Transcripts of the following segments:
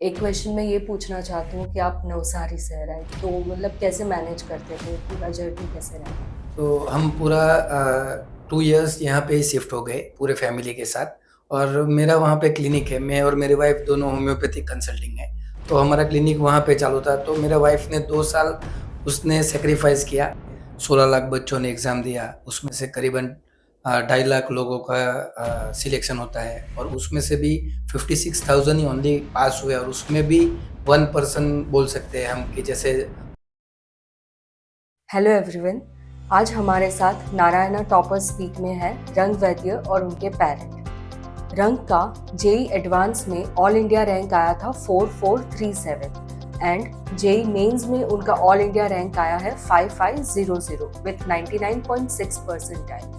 एक क्वेश्चन मैं ये पूछना चाहती हूँ कि आप नवसारी से हैं, राइट? तो मतलब कैसे मैनेज करते थे? पूरा जर्नी कैसे रहा? तो हम पूरा 2 इयर्स यहाँ पे ही शिफ्ट हो गए पूरे फैमिली के साथ। और मेरा वहाँ पे क्लिनिक है, मैं और मेरी वाइफ दोनों होम्योपैथिक कंसल्टिंग है। तो हमारा क्लिनिक वहाँ पे चालू था, तो मेरा वाइफ ने 2 साल उसने सैक्रिफाइस किया। 16 लाख बच्चों ने एग्ज़ाम दिया, उसमें से करीबन 2.5 लाख लोगों का सिलेक्शन होता है, और उसमें से भी 56,000 ही ओनली पास हुए, और उसमें भी 1% बोल सकते हैं हम कि जैसे। Hello everyone. आज हमारे साथ नारायणा टॉपर स्पीक में है रंग वैद्य और उनके पेरेंट। रंग का जेई एडवांस में ऑल इंडिया रैंक आया था 4437 एंड जेई मेंस में उनका ऑल इंडिया रैंक आया है 5500 विथ 99.6 परसेंटाइल।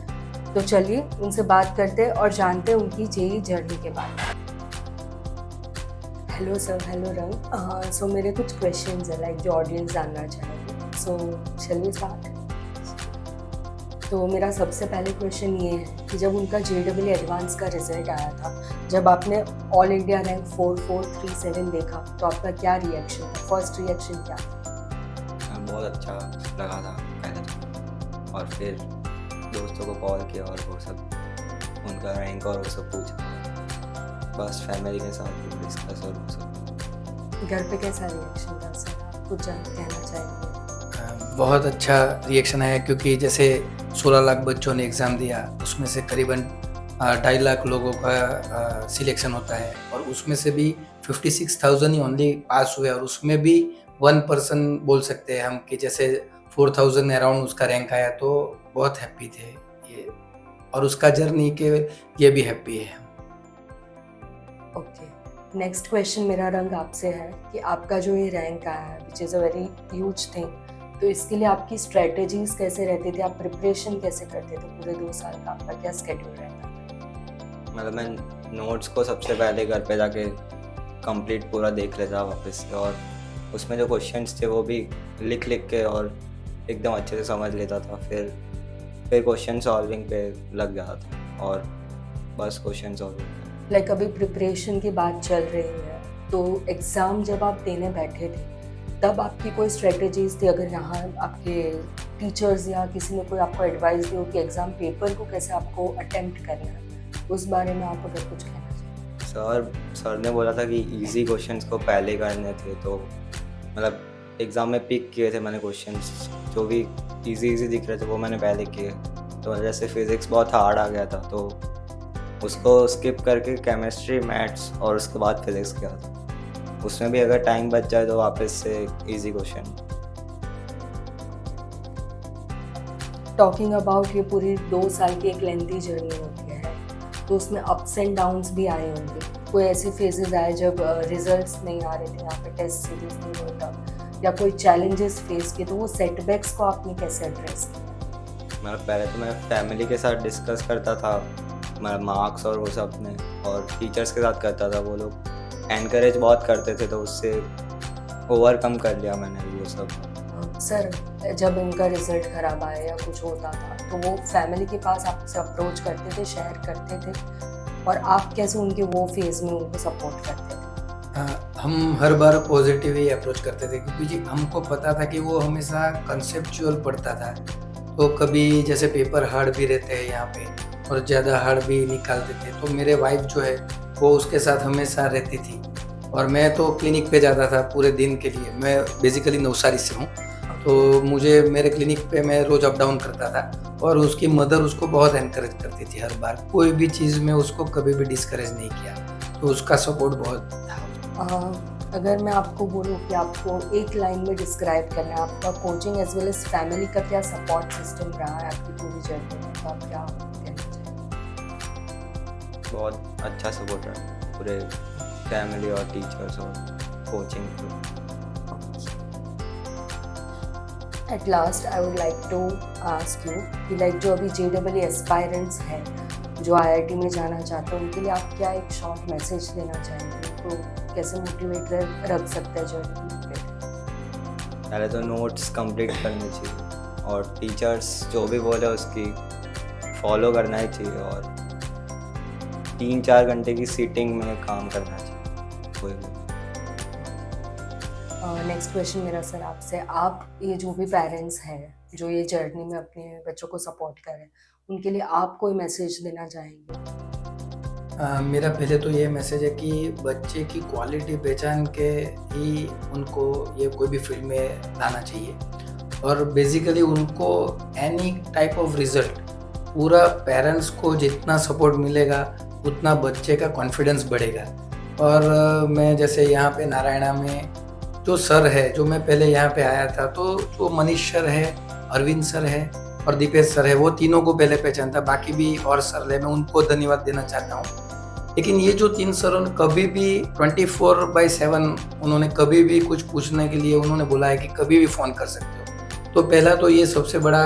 तो चलिए उनसे बात करते हैं और जानते हैं उनकी जेई जर्नी के बारे में। हेलो सर, हेलो रंग। सो मेरे कुछ क्वेश्चंस है लाइक जो ऑडियंस जानना चाहेंगे। सो चलिए स्टार्ट। तो मेरा सबसे पहले क्वेश्चन ये है कि जब उनका जेडब्ल्यू एडवांस का रिजल्ट आया था, जब आपने ऑल इंडिया रैंक 4437 देखा, तो आपका क्या रिएक्शन था? फर्स्ट रिएक्शन क्या था? बहुत अच्छा लगा था पहले तो। और फिर दोस्तों को कॉल किया और वो सब उनका रैंक और वो सब पूछा, बस फैमिली के साथ डिस्कस और वो सब। घर पे कैसा रिएक्शन था सर? आप कुछ कहना चाहेंगे? बहुत अच्छा रिएक्शन है, क्योंकि जैसे 16 लाख बच्चों ने एग्ज़ाम दिया, उसमें से करीबन 2.5 लाख लोगों का सिलेक्शन होता है, और उसमें से भी 56,000 ही ओनली पास हुए, और उसमें भी 1% बोल सकते हैं हम कि जैसे 4,000 अराउंड उसका रैंक आया। तो बहुत हैप्पी थे ये, और उसका जर्नी के लिए भी हैप्पी है। ओके, नेक्स्ट क्वेश्चन मेरा रंग आपसे है कि आपका जो ये रैंक आया है which is a very huge thing, तो इसके लिए आपकी स्ट्रेटेजीज कैसे रहती थी? आप प्रिपरेशन कैसे करते थे? पूरे 2 साल का आपका क्या स्केड्यूल रहता था? मतलब मैं नोट्स को सबसे पहले घर पे जाके कंप्लीट पूरा देख लेता वापस से, और उसमें जो क्वेश्चंस थे वो भी लिख लिख के और एकदम अच्छे से समझ लेता था। फिर क्वेश्चन सॉल्विंग पे लग जाता था और बस क्वेश्चन सॉल्विंग। लाइक अभी प्रिपरेशन की बात चल रही है, तो एग्ज़ाम जब आप देने बैठे थे तब आपकी कोई स्ट्रेटजीज थी? अगर यहाँ आपके टीचर्स या किसी ने कोई आपको एडवाइस दी हो कि एग्ज़ाम पेपर को कैसे आपको अटेम्प्ट करना है, उस बारे में आप अगर कुछ कहना चाहें? सर ने बोला था कि इजी क्वेश्चंस को पहले करने थे, तो मतलब एग्ज़ाम में पिक किए थे मैंने क्वेश्चंस जो भी इजी दिख रहे थे वो मैंने पहले किए। तो जैसे फिज़िक्स बहुत हार्ड आ गया था तो उसको स्किप करके केमिस्ट्री, मैथ्स और उसके बाद फिज़िक्स किया था। उसमें भी अगर टाइम बच जाए तो वापस से इजी क्वेश्चन। टॉकिंग अबाउट ये पूरी 2 साल की एक लेंथी जर्नी होती है, तो उसमें अप्स एंड डाउन्स भी आए होंगे। कोई ऐसे फेजेस आए जब रिजल्ट्स नहीं आ रहे थे, यहाँ पे टेस्ट सीरीज नहीं होता, या कोई चैलेंजेस फेस किए, तो वो सेटबैक्स को आपने कैसे एड्रेस किया? मतलब पहले तो मैं फैमिली के साथ डिस्कस करता था, मतलब मार्क्स और वो सब अपने, और टीचर्स के साथ करता था। वो लोग एनकरेज बहुत करते थे तो उससे ओवरकम कर लिया मैंने वो सब। सर, जब इनका रिजल्ट खराब आया या कुछ होता था, तो वो फैमिली के पास आपसे अप्रोच करते थे, शेयर करते थे, और आप कैसे उनके वो फेज में उनको सपोर्ट करते थे? हम हर बार पॉजिटिव ही अप्रोच करते थे, क्योंकि जी हमको पता था कि वो हमेशा कंसेप्चुअल पढ़ता था। तो कभी जैसे पेपर हार्ड भी रहते हैं यहाँ पे, और ज़्यादा हार्ड भी निकालते थे, तो मेरे वाइफ जो है वो उसके साथ हमेशा रहती थी। और मैं तो क्लिनिक पे जाता था पूरे दिन के लिए, मैं बेसिकली नवसारी से हूँ। तो मुझे मेरे क्लिनिक पे मैं रोज़ अप डाउन करता था, और उसकी मदर उसको बहुत एनकरेज करती थी हर बार, कोई भी चीज़ में उसको कभी भी डिस्करेज नहीं किया। तो उसका सपोर्ट बहुत था। अगर मैं आपको बोलूँ कि आपको एक लाइन में डिस्क्राइब करना है आपका coaching as well as family का क्या सपोर्ट सिस्टम रहा है आपकी पूरी जर्नी में, तो आप क्या कहना चाहेंगे? बहुत अच्छा सपोर्ट रहा पूरे फैमिली और टीचर्स और कोचिंग को। At last I would like to ask you कि लाइक जो अभी JEE एस्पायरेंट्स हैं जो IIT में जाना चाहते हैं, उनके लिए आप क्या एक शॉर्ट मैसेज देना चाहेंगे? तो कैसे मोटिवेट रख सकते हैं जर्नी पे? पहले तो नोट्स कंप्लीट करने चाहिए, और टीचर्स जो भी बोले उसकी फॉलो करना ही चाहिए, और 3-4 घंटे की सीटिंग में काम करना चाहिए कोई भी। नेक्स्ट क्वेश्चन मेरा सर आपसे, आप ये जो भी पेरेंट्स हैं जो ये जर्नी में अपने बच्चों को सपोर्ट कर रहे हैं, उनके लिए आप कोई मैसेज देना चाहेंगे? मेरा पहले तो ये मैसेज है कि बच्चे की क्वालिटी पहचान के ही उनको ये कोई भी फील्ड में लाना चाहिए, और बेसिकली उनको एनी टाइप ऑफ रिजल्ट पूरा पेरेंट्स को जितना सपोर्ट मिलेगा उतना बच्चे का कॉन्फिडेंस बढ़ेगा। और मैं जैसे यहाँ पे नारायणा में जो सर है, जो मैं पहले यहाँ पे आया था, तो जो मनीष सर है, अरविंद सर है और दीपेश सर है, वो तीनों को पहले पहचानता, बाकी भी और सर है, मैं उनको धन्यवाद देना चाहता हूँ। लेकिन ये जो 3 सरों ने कभी भी 24/7 उन्होंने कभी भी कुछ पूछने के लिए उन्होंने बोला है कि कभी भी फ़ोन कर सकते हो। तो पहला तो ये सबसे बड़ा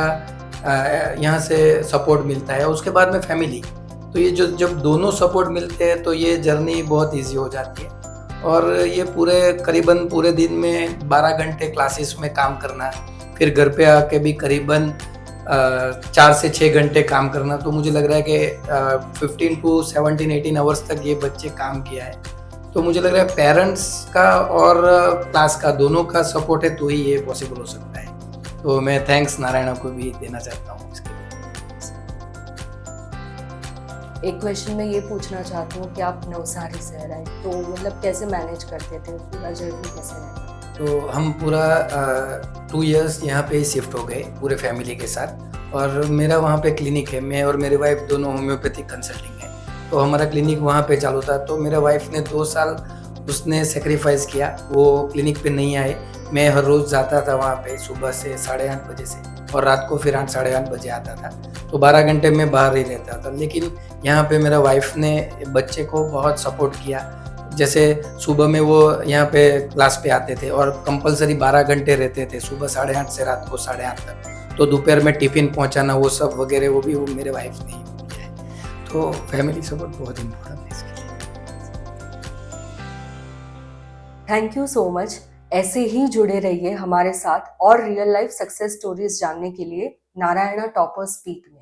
यहाँ से सपोर्ट मिलता है। उसके बाद में फैमिली, तो ये जो जब दोनों सपोर्ट मिलते हैं तो ये जर्नी बहुत ईजी हो जाती है। और ये करीबन पूरे दिन में 12 घंटे क्लासेस में काम करना, फिर घर पे आके भी करीबन 4 से 6 घंटे काम करना, तो मुझे लग रहा है कि 15 to 17-18 आवर्स तक ये बच्चे काम किया है। तो मुझे लग रहा है पेरेंट्स का और क्लास का दोनों का सपोर्ट है तो ही ये पॉसिबल हो सकता है। तो मैं थैंक्स नारायणा को भी देना चाहता हूँ इसके लिए। एक क्वेश्चन मैं ये पूछना चाहती हूँ कि आप नवसारी से हैं, राइट? तो मतलब कैसे मैनेज करते थे, पूरा जर्नी कैसे रहता? तो हम पूरा 2 इयर्स यहाँ पे शिफ्ट हो गए पूरे फैमिली के साथ, और मेरा वहाँ पे क्लिनिक है। मैं और मेरी वाइफ दोनों होम्योपैथिक कंसल्टिंग है, तो हमारा क्लिनिक वहाँ पे चालू था। तो मेरा वाइफ ने 2 साल उसने सेक्रीफाइस किया, वो क्लिनिक पे नहीं आए। मैं हर रोज़ जाता था वहाँ पे सुबह से 8:30 बजे से, और रात को फिर 8 साढ़े 8 बजे आता था। तो 12 घंटे में बाहर ही रहता था। लेकिन यहाँ पे मेरा वाइफ ने बच्चे को बहुत सपोर्ट किया। जैसे सुबह में वो यहाँ पे क्लास पे आते थे और कंपलसरी 12 घंटे रहते थे, सुबह 8:30 से रात को 8:30 तक। तो दोपहर में टिफ़िन पहुँचाना, वो सब वगैरह, वो भी वो मेरे वाइफ ने ही किया है। तो फैमिली सपोर्ट बहुत इम्पोर्टेंट है इसके लिए। Thank you so much. ऐसे ही जुड़े रहिए हमारे साथ और रियल लाइफ सक्सेस स्टोरीज जानने के लिए नारायणा टॉपर्स स्पीक में।